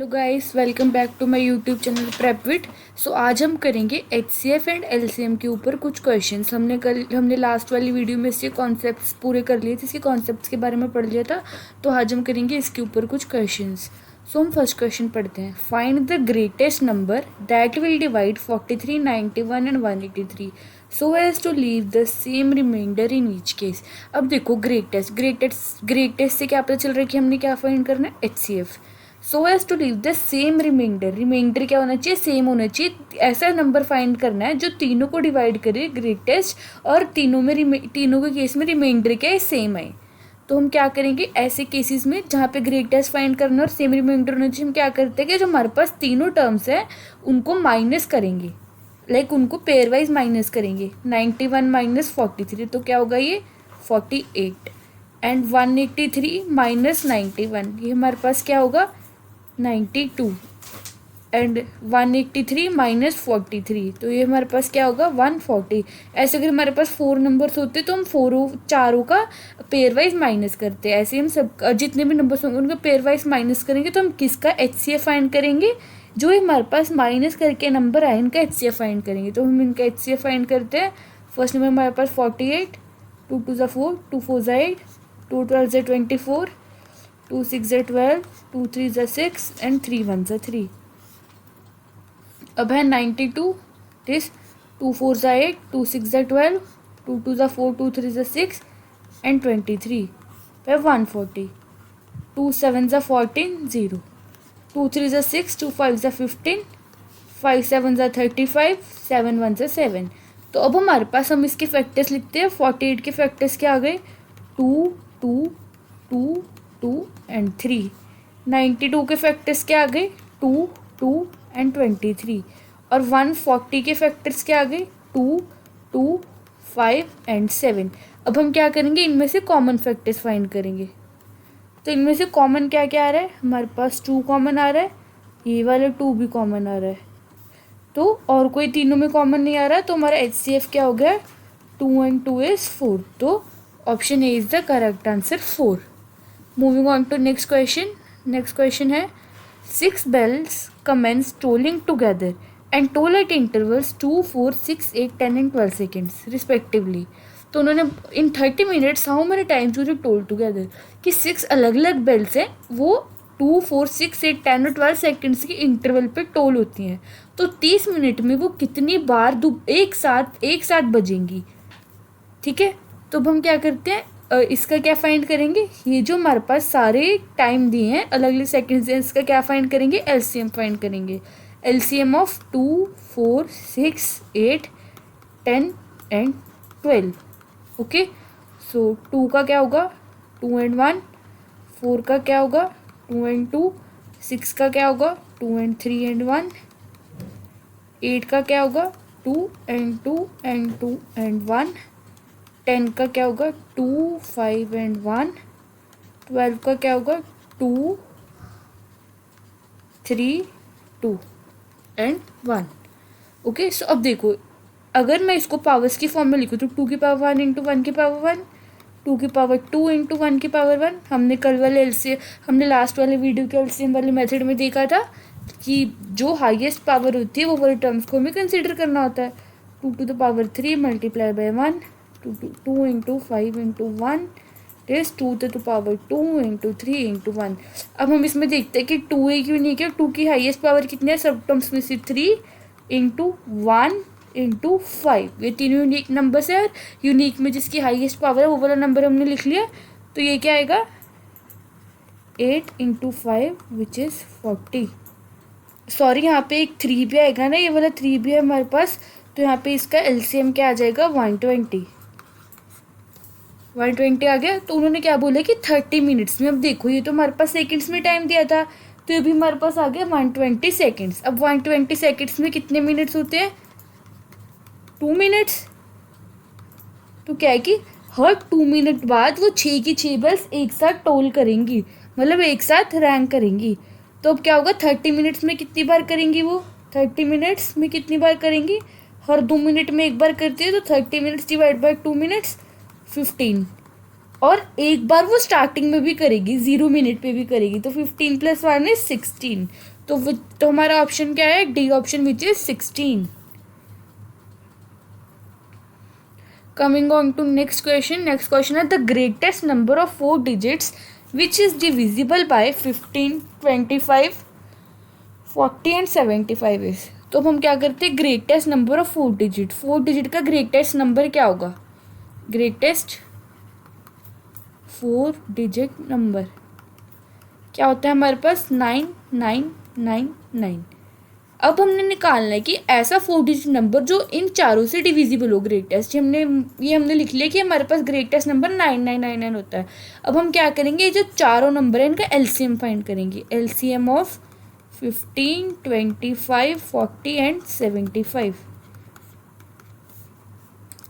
Guys, welcome back to my YouTube channel Prepwit. So आज हम करेंगे एचसीएफ एंड एलसीएम के ऊपर कुछ क्वेश्चंस। हमने लास्ट वाली वीडियो में इसके कॉन्सेप्ट्स पूरे कर लिए थे, इसके कॉन्सेप्ट्स के बारे में पढ़ लिया था। तो आज हम करेंगे इसके ऊपर कुछ क्वेश्चंस। सो हम फर्स्ट क्वेश्चन पढ़ते हैं। Find the greatest number that will divide 43, 91 and 183 so as to leave the same remainder in each case. अब देखो, ग्रेटेस्ट से क्या पता चल रहा है कि हमने क्या फाइंड करना है, HCF. So as to leave the same remainder क्या होना चाहिए, सेम होना चाहिए। ऐसा नंबर फाइंड करना है जो तीनों को डिवाइड करे, ग्रेटेस्ट, और तीनों के केस में रिमाइंडर क्या है, सेम है। तो हम क्या करेंगे ऐसे केसेस में जहाँ पे ग्रेटेस्ट फाइंड करना और सेम रिमाइंडर होना चाहिए, हम क्या करते हैं कि जो हमारे पास तीनों टर्म्स हैं उनको माइनस करेंगे, उनको पेयर वाइज माइनस करेंगे। 91 माइनस 43 तो क्या होगा, ये 48, एंड 183 माइनस 91 ये हमारे पास क्या होगा, 92, एंड 183 माइनस 43 तो ये हमारे पास क्या होगा, 140। ऐसे अगर हमारे पास 4 नंबर्स होते तो हम चारों का पेयर वाइज माइनस करते हैं। ऐसे हम सब जितने भी नंबर्स होंगे उनका पेयर वाइज माइनस करेंगे। तो हम किसका एचसीएफ फाइंड करेंगे, जो हमारे पास माइनस करके नंबर आए इनका एचसीएफ फाइंड करेंगे। तो हम इनका एचसीएफ फाइंड करते हैं। फर्स्ट नंबर हमारे पास 48, 2 2 4, 2 4 8, 2 12 24, 2 6 12, 2 3 6 एंड 3 1 3। अब है 92, दिस 2 4 8, 2 6 12, 2 2 4, 2 3 6 एंड 23। फिर 140, 2 7 14, 0, 2 3 6, 2 5 15, 5 7 35, 7 1 7। तो अब हमारे पास हम इसके फैक्टर्स लिखते हैं। 48 के फैक्टर्स क्या आ गए, 2 2 2 2 एंड 3। 92 के फैक्टर्स क्या आ गए, 2 2 एंड 23। और 140 के फैक्टर्स क्या आ गए, 2 2 5 एंड 7। अब हम क्या करेंगे, इनमें से कॉमन फैक्टर्स फाइंड करेंगे। तो इनमें से कॉमन क्या क्या आ रहा है, हमारे पास 2 कॉमन आ रहा है, ये वाला 2 भी कॉमन आ रहा है। तो और कोई तीनों में कॉमन नहीं आ रहा, तो हमारा एचसीएफ क्या हो गया, 2 एंड 2 इज 4। तो option A is the correct answer, 4। Moving on to next question. Next question है 6 bells commence tolling together and toll at intervals 2, 4, 6, 8, 10 and 12 seconds respectively। तो उन्होंने इन 30 minutes हाउ मेनी टाइम्स वो toll together कि 6 अलग अलग bells हैं, वो 2, 4, 6, 8, 10 और 12 सेकेंड्स के इंटरवल पे टोल होती हैं। तो 30 मिनट में वो कितनी बार एक साथ बजेंगी। ठीक है, तो अब हम क्या करते हैं, इसका क्या फाइंड करेंगे, ये जो हमारे पास सारे टाइम दिए हैं अलग अलग सेकेंड्स हैं, इसका क्या फाइंड करेंगे, एलसीएम फाइंड करेंगे। LCM of 2, 4, 6, 8, 10 and 12। ओके, सो 2 का क्या होगा, 2 एंड 1। 4 का क्या होगा, 2 एंड 2। 6 का क्या होगा, 2 एंड 3 एंड 1। 8 का क्या होगा, 2 एंड 2 एंड 2 एंड 1। 10 का क्या होगा, 2, 5 एंड 1। 12 का क्या होगा, 2, 3, 2 एंड 1। ओके, सो अब देखो, अगर मैं इसको पावर्स की फॉर्म में लिखूँ तो 2 की पावर 1 इंटू 1 की पावर 1, 2 की पावर 2 इंटू 1 की पावर 1। हमने लास्ट वाले वीडियो के एलसीएम वाले मेथड में देखा था कि जो हाईएस्ट पावर होती है वो वाले टर्म्स को हमें कंसिडर करना होता है। 2 to the power 3 multiply by 1, 2 into 5 into 1 is 2 to the power 2 into 3 into 1। अब हम इसमें देखते हैं कि 2 एक यूनिक है, 2 की हाईएस्ट पावर कितनी है, सब टर्म्स में से 3 इंटू 1 इंटू 5। ये तीनों यूनिक नंबर्स है, और यूनिक में जिसकी हाईएस्ट पावर है वो वाला नंबर हमने लिख लिया। तो ये क्या आएगा, 8 इंटू 5 विच इज़ 40। सॉरी, यहाँ पे एक 3 भी आएगा ना, ये वाला 3 भी है हमारे पास। तो यहाँ पे इसका एलसीएम क्या आ जाएगा, 120 आ गया। तो उन्होंने क्या बोला कि 30 मिनट्स में। अब देखो, ये तो हमारे पास सेकंड्स में टाइम दिया था, तो ये भी हमारे पास आ गया 120 सेकेंड्स। अब 120 सेकेंड्स में कितने मिनट्स होते हैं, 2 मिनट्स। तो क्या है कि हर 2 मिनट बाद वो 6 की 6 बेल्स एक साथ टोल करेंगी, मतलब एक साथ रैंक करेंगी। तो अब क्या होगा, 30 मिनट्स में कितनी बार करेंगी वो, 30 मिनट्स में कितनी बार करेंगी, हर 2 मिनट में एक बार करती है। तो 30 मिनट्स डिवाइड बाई 2 मिनट्स 15। और एक बार वो स्टार्टिंग में भी करेगी, 0 मिनट पे भी करेगी। तो 15 + 1 = 16। तो हमारा ऑप्शन क्या है, D option which is 16। Coming on to next question है the greatest number of 4 digits which is divisible by 15, 25, 40 and 75 is. तो हम क्या करते हैं, ग्रेटेस्ट नंबर ऑफ 4 डिजिट का ग्रेटेस्ट नंबर क्या होगा, ग्रेटेस्ट 4 डिजिट नंबर क्या होता है हमारे पास, 9999। अब हमने निकालना है कि ऐसा 4 डिजिट नंबर जो इन चारों से डिविजिबल हो ग्रेटेस्ट। ये हमने लिख लिया कि हमारे पास ग्रेटेस्ट नंबर 9999 होता है। अब हम क्या करेंगे, ये जो चारों नंबर है इनका एलसीएम फाइंड करेंगे, एलसीएम ऑफ 15, 25, 40 एंड 75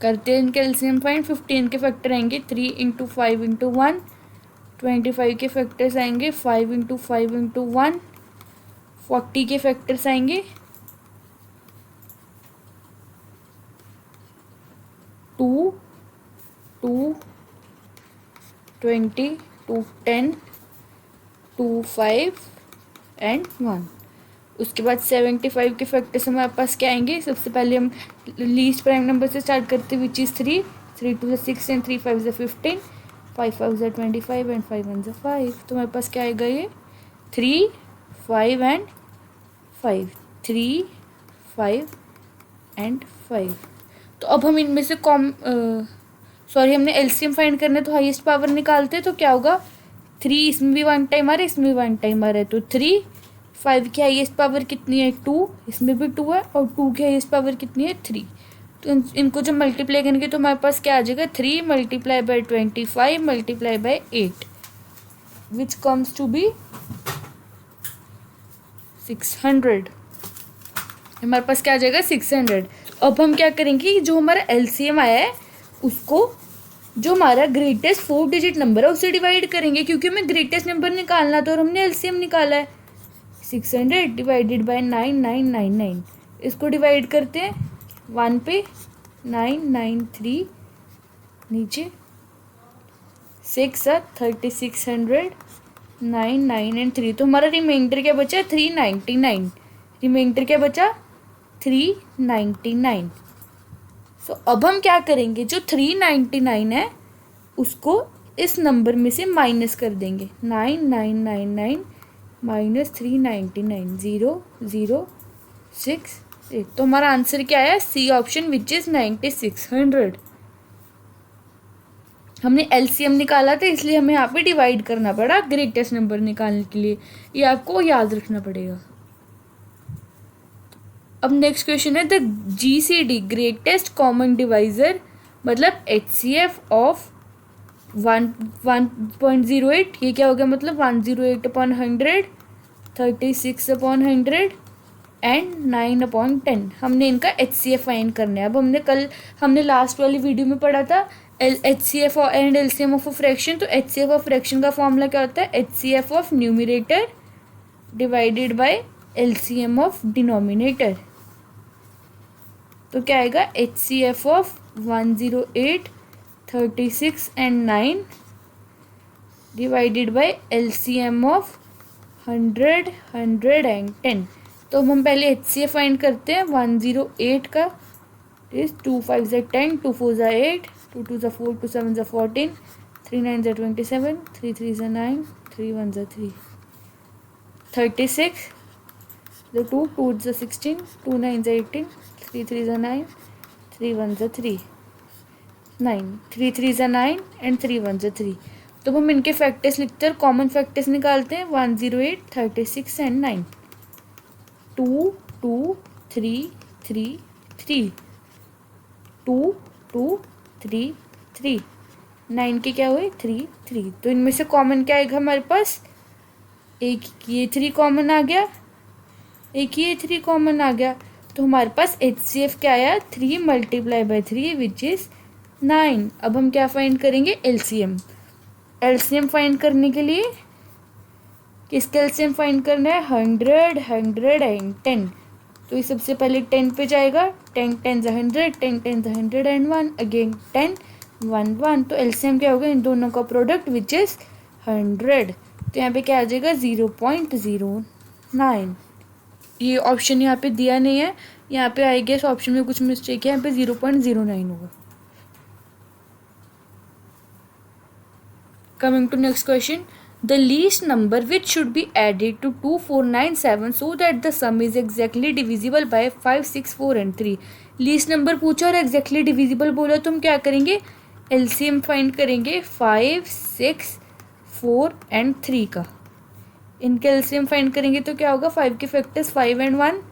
करते हैं इनके एलसीएम फाइंड। 15 के फैक्टर आएंगे 3 इंटू 5 इंटू 1, 25 के फैक्टर्स आएंगे 5 इंटू 5 इंटू 1, 40 के फैक्टर्स आएंगे 2, 2, 20, 2, 10, 2, 5 एंड 1। उसके बाद 75 के फैक्टर्स हमारे पास क्या आएंगे, सबसे पहले हम लीस्ट प्राइम नंबर से स्टार्ट करते हैं विच इज़ 3, 3 2 6 एंड 3 5 15, 5 5 25 एंड 5 1 5। तो हमारे पास क्या आएगा, ये 3 5 एंड 5, 3 5 एंड 5। तो अब हम इनमें से हमने एलसीएम फाइंड करना है तो हाईएस्ट पावर निकालते हैं। तो क्या होगा, 3 इसमें भी 1 टाइम आ रहा है, इसमें भी 1 टाइम आ रहा है, तो 3, 5 की हाईएस्ट पावर कितनी है 2, इसमें भी 2 है, और 2 की हाईएस्ट पावर कितनी है 3। तो इनको जब मल्टीप्लाई करेंगे तो हमारे पास क्या आ जाएगा, 3 multiply by 25 multiply by 8 which comes to be 600। हमारे पास क्या आ जाएगा 600। अब हम क्या करेंगे, जो हमारा एलसीएम आया है उसको जो हमारा ग्रेटेस्ट 4 डिजिट नंबर है उससे डिवाइड करेंगे, क्योंकि हमें ग्रेटेस्ट नंबर निकालना था और हमने एलसीएम निकाला है। 600 डिवाइडेड बाय 9999, इसको डिवाइड करते हैं 1 पे, 993 नीचे 6 3600 9 9 एंड 3। तो हमारा रिमाइंडर क्या बचा, 399। रिमाइंडर क्या बचा, 399। सो अब हम क्या करेंगे, जो 399 है उसको इस नंबर में से माइनस कर देंगे, 9999 माइनस 399, 0 0 6 8। तो हमारा आंसर क्या है, सी ऑप्शन विच इज 9600। हमने एलसीएम निकाला था इसलिए हमें यहाँ पे डिवाइड करना पड़ा ग्रेटेस्ट नंबर निकालने के लिए, ये आपको याद रखना पड़ेगा। अब नेक्स्ट क्वेश्चन है the GCD greatest common divisor, मतलब एचसीएफ ऑफ 1.08, ये क्या हो गया, मतलब 108/100, 36/100 एंड 9/10। हमने इनका एचसीएफ फाइंड करना है। अब हमने लास्ट वाली वीडियो में पढ़ा था HCF and LCM of a fraction. तो एचसीएफ ऑफ फ्रैक्शन का फॉर्मूला क्या होता है, HCF of numerator divided by LCM of denominator. तो क्या आएगा, HCF of 108, 36 and 9 divided by LCM of 100, 100 and 10। तो हम पहले एचसीएफ फाइंड करते हैं 108 का, इज 2 5 10, 2 4 8, 2 2 4, 2 7 14, 3 9 27, 3 3 9, 3 1 3, 36, 2 2 16, 2 9 18, 3 3 9, 3 1 3, 9, 3 3 9 एंड 3 1 3। तो हम इनके फैक्टर्स लिखते हैं और कॉमन फैक्टर्स निकालते हैं, 108, 36 एंड 9, 2 2 3 3 3, 2 2 3 3, 9 के क्या हुए 3 3। तो इनमें से कॉमन क्या आएगा हमारे पास, एक ये 3 कॉमन आ गया, एक ये 3 कॉमन आ गया। तो हमारे पास एचसीएफ क्या आया, 3 मल्टीप्लाई बाई 3 विच इज़ 9। अब हम क्या फाइंड करेंगे, एलसीएम। एलसीएम फाइंड करने के लिए किसका एलसीएम फाइंड करना है, 100, 100 एंड 10। तो ये सबसे पहले 10 पे जाएगा, 10 10 100, 10 10 100 एंड 1, अगेन 10 1 1। तो एलसीएम क्या होगा, इन दोनों का प्रोडक्ट विच इज़ 100। तो यहाँ पे क्या आ जाएगा, 0.09। ये ऑप्शन यहाँ पे दिया नहीं है, यहाँ पे आई गेस ऑप्शन में कुछ मिस्टेक है, यहाँ पे 0.09 होगा। Coming to next question, the least number which should be added to 2497 so that the sum is exactly divisible by 5, 6, 4 and 3। Least number पूछा और एग्जैक्टली डिविजिबल बोला तो हम क्या करेंगे, एलसीएम फाइंड करेंगे 5, 6, 4 एंड 3 का। इनके एलसीएम फाइंड करेंगे तो क्या होगा, 5 के फैक्टर्स 5 एंड 1,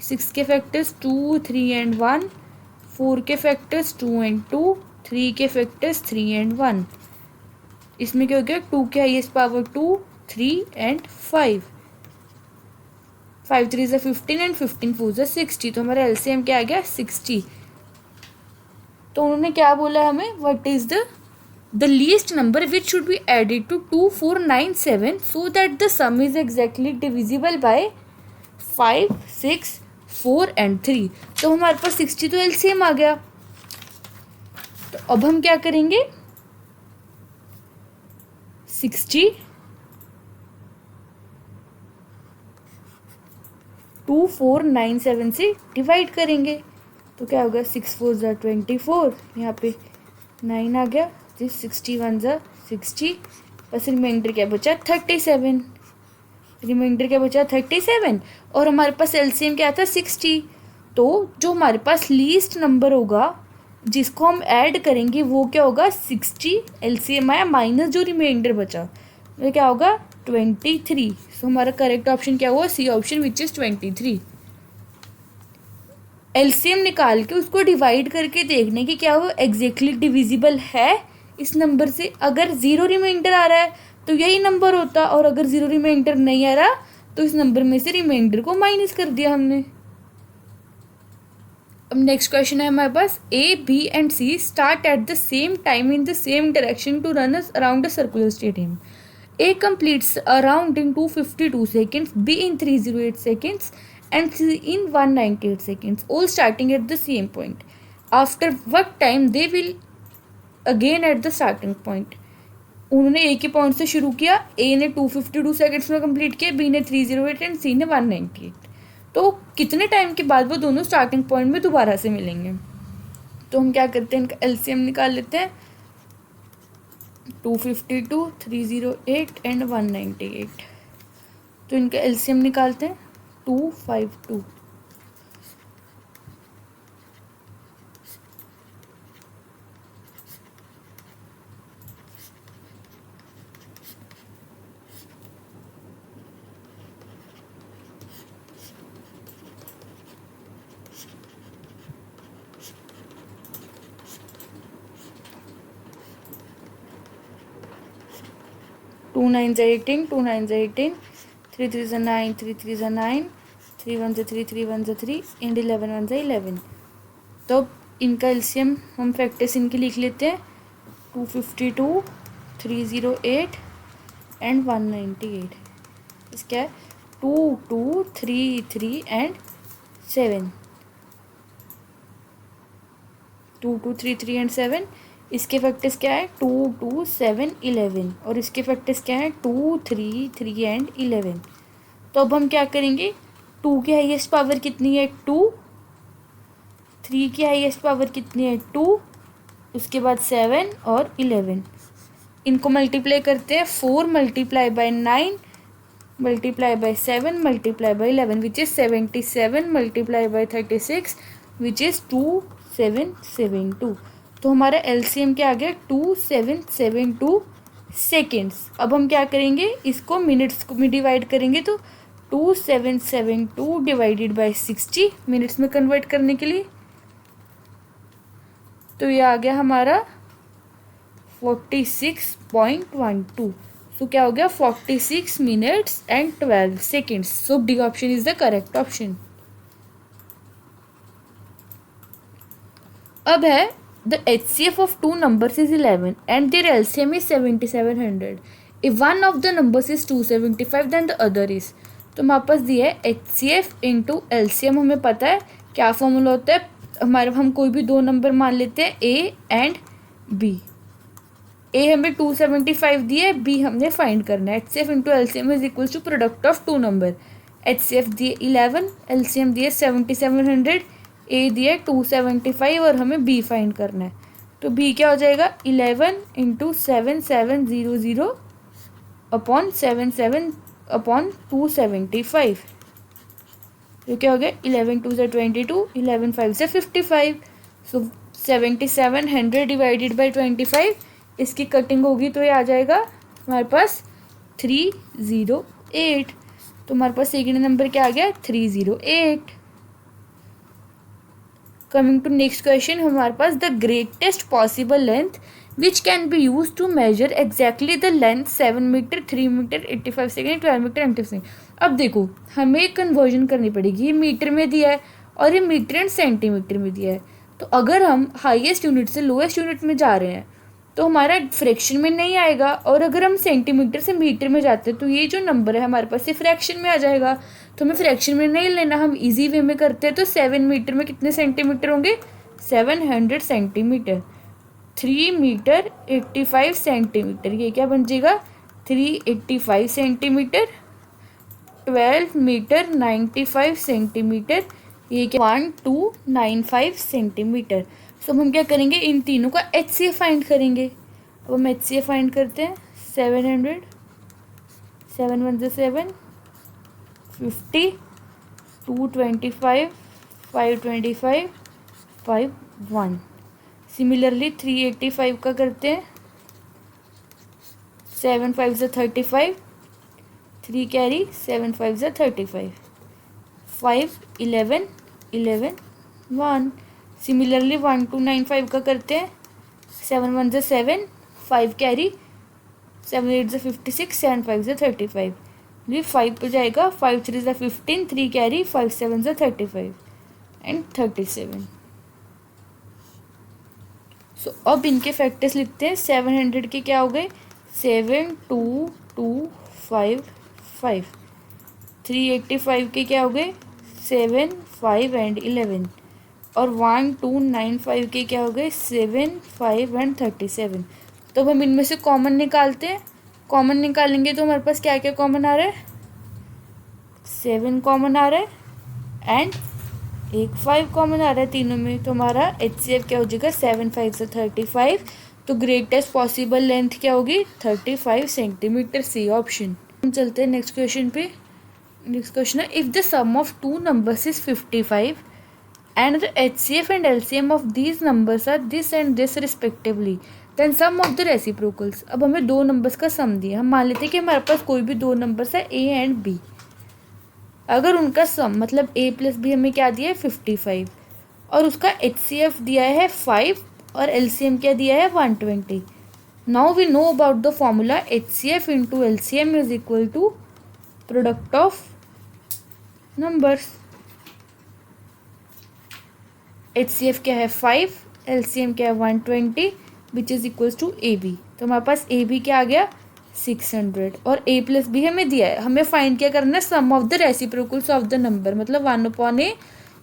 6 के फैक्टर्स 2, 3 एंड 1, 4 के फैक्टर्स 2 एंड 2, 3 के फैक्टर्स 3 एंड 1। इसमें क्या हो गया, 2 के हाईएस्ट पावर 2, 3 एंड 5, 5 3 15 एंड 15 4 60। तो हमारा एलसीएम क्या आ गया, 60। तो उन्होंने क्या बोला हमें, what is the least number which should be added to 2497 so that the sum is exactly divisible by 5, 6, 4 and 3। तो हमारे पास 60 तो एलसीएम आ गया। तो अब हम क्या करेंगे, 60 2497 से डिवाइड करेंगे तो क्या होगा, 6 4 ज़ा 24, यहाँ पे 9 आ गया, 61 ज़ा 60, बस रिमाइंडर क्या बचा 37, रिमाइंडर क्या बचा 37, और हमारे पास एलसीएम क्या था 60। तो जो हमारे पास लीस्ट नंबर होगा जिसको हम ऐड करेंगे वो क्या होगा, 60 एलसीएम आया माइनस जो रिमाइंडर बचा, तो क्या होगा 23। सो हमारा करेक्ट ऑप्शन क्या हुआ, C option which is 23। LCM निकाल के उसको डिवाइड करके देखने की क्या वो एग्जैक्टली डिविजिबल है इस नंबर से। अगर 0 रिमाइंडर आ रहा है तो यही नंबर होता, और अगर 0 रिमाइंडर नहीं आ रहा तो इस नंबर में से रिमाइंडर को माइनस कर दिया हमने। अब नेक्स्ट क्वेश्चन है हमारे पास, A B and C start at the same time in the same direction to run around a circular stadium. A completes a round in 252 seconds, B in 308 seconds, and C in 198 seconds, all starting at the same point. After what time they will again at the starting point? उन्होंने एक ही point से शुरू किया, A ने 252 seconds में complete किया, B ने 308 and C ने 198। तो कितने टाइम के बाद वो दोनों स्टार्टिंग पॉइंट में दोबारा से मिलेंगे। तो हम क्या करते हैं, इनका एलसीएम निकाल लेते हैं, 252, 308 एंड 198। तो इनका एलसीएम निकालते हैं, 252। टू 9 ज़ा 18, 2 9 ज़ा 18, 3 3 ज़ा 9, 3 3 ज़ा 9, 3 1 ज़ा 3, 3 1 ज़ा 3 एंड 11 1 ज़ा 11। तो इनका एलसीएम हम फैक्टर्स इनके लिख लेते हैं, 252, 308 एंड 198। इसका है 2 2 3 3 एंड 7, 2 2 3 3 एंड 7। इसके फैक्टर्स क्या है, 2 2 7 11, और इसके फैक्टर्स क्या है, 2 3 3 एंड 11। तो अब हम क्या करेंगे, 2 की हाईएस्ट पावर कितनी है 2, 3 की हाईएस्ट पावर कितनी है 2, उसके बाद 7 और 11। इनको मल्टीप्लाई करते हैं, 4 multiply by 9 multiply by 7 multiply by 11 which is 77 multiply by 36 which is 2772। तो हमारा एलसीएम क्या आ गया, 2772 सेकेंड्स। अब हम क्या करेंगे, इसको मिनट्स में डिवाइड करेंगे, तो 2772 डिवाइडेड बाय 60 मिनट्स में कन्वर्ट करने के लिए, तो ये आ गया हमारा 46.12। सो क्या हो गया, 46 minutes and 12 seconds. So D option is the correct option. अब है the HCF of two numbers is 11 and their LCM is 7700. If one of the numbers is 275 then the other is। तो हमारे पास दिया है HCF इंटू LCM, हमें पता है क्या फॉर्मूला होता है हमारे, हम कोई भी दो नंबर मान लेते हैं A एंड B। A हमें 275 दिया है, B हमने फाइंड करना है। HCF into LCM is equal to product of two number, HCF दिए 11, LCM दिए 7700, A दिए 275 और हमें B फाइंड करना है। तो B क्या हो जाएगा 11 इंटू 7700 अपॉन 77 अपॉन 275। तो क्या हो गया 11 2 से 22, 11 5 से 55। सो 7700 डिवाइडेड बाई 25, इसकी कटिंग होगी तो ये आ जाएगा हमारे पास 308। तो हमारे पास सेकेंड नंबर क्या आ गया 308। कमिंग टू नेक्स्ट क्वेश्चन, हमारे पास the greatest possible length which can be use to measure exactly the length 7 metre 3 metre 85 second 12 metre 90 second. अब देखो हमें कन्वर्जन करनी पड़ेगी, ये मीटर में दिया है और ये मीटर एंड सेंटीमीटर में दिया है। तो अगर हम हाईएस्ट यूनिट से लोएस्ट यूनिट में जा रहे हैं तो हमारा फ्रैक्शन में नहीं आएगा, और अगर हम सेंटीमीटर से मीटर में जाते हैं तो ये जो नंबर है हमारे पास ये फ्रैक्शन में आ जाएगा। तो हमें फ्रैक्शन में नहीं लेना, हम इजी वे में करते हैं। तो 7 मीटर में कितने सेंटीमीटर होंगे 700 सेंटीमीटर। 3 मीटर 85 सेंटीमीटर, ये क्या बन जाएगा 385 सेंटीमीटर। 12 मीटर 95 सेंटीमीटर, ये क्या 1295 सेंटीमीटर। सो हम क्या करेंगे इन तीनों का HCF फाइंड करेंगे। अब हम HCF फाइंड करते हैं 700, 7 1 7, 50, 225, 525, 5 1। सिमिलरली 385 का करते हैं 7 5 से 35, 3 कैरी 7 5 से 35, 5 11 11 1। सिमिलरली 1295 का करते हैं 7 1 से 7, 5 कैरी 7 8 से 56, 7 5 से 35। ये 5 पे जाएगा 5 3 से 15, 3 कैरी 5 7 से 35 एंड 37। सो अब इनके फैक्टर्स लिखते हैं। 700 के क्या हो गए 7 2 2 5 5। 385 के क्या हो गए 7 5 एंड 11। और 1295 के क्या हो गए 7 5 एंड 37। तो अब हम इनमें से कॉमन निकालते हैं। कॉमन निकालेंगे तो हमारे पास क्या क्या कॉमन आ रहा है 7 कॉमन आ रहा है एंड एक 5 कॉमन आ रहा है तीनों में। तो हमारा HCF क्या हो जाएगा 7 5 से 35। तो ग्रेटेस्ट पॉसिबल लेंथ क्या होगी 35 सेंटीमीटर, सी ऑप्शन। हम चलते हैं नेक्स्ट क्वेश्चन पे। नेक्स्ट क्वेश्चन है if the sum of two numbers is 55 and the HCF and LCM of these numbers are this and this respectively, then sum of the reciprocals। अब हमें दो numbers का सम दिया, हम मान लेते हैं कि हमारे पास कोई भी दो नंबर्स है A एंड B। अगर उनका सम मतलब A प्लस B हमें क्या दिया है 55 और उसका HCF दिया है 5 और LCM क्या दिया है 120। Now we know about the formula HCF into LCM is equal to product of numbers. HCF क्या है 5, LCM क्या है 120 which is equals to AB। तो हमारे पास AB क्या आ गया 600 और A प्लस B हमें दिया है। हमें फाइंड क्या करना है sum of the reciprocals of the number, मतलब 1/A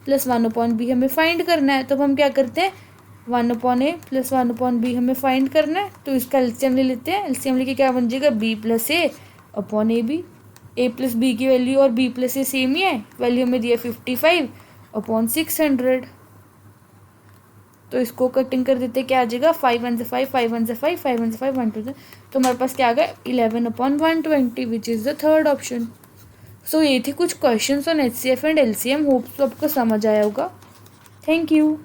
प्लस 1/B हमें फाइंड करना है। तो हम क्या करते हैं 1/A प्लस 1/B हमें फाइंड करना है। तो इसका LCM ले लेते हैं। LCM लेके क्या बन जाएगा B plus A upon AB। A plus B की वैल्यू और B प्लस A सेम ही है, वैल्यू हमें दिया 55 अपॉन 600। तो इसको कटिंग कर देते क्या आ जाएगा 5 1 से 5, 5 1 से 5, 5 1 से 5, 1 2 से। तो हमारे पास क्या आ गया 11/120 which is the third option. So ये थे कुछ questions on HCF and LCM। Hopes तो आपको समझ आया होगा। Thank you.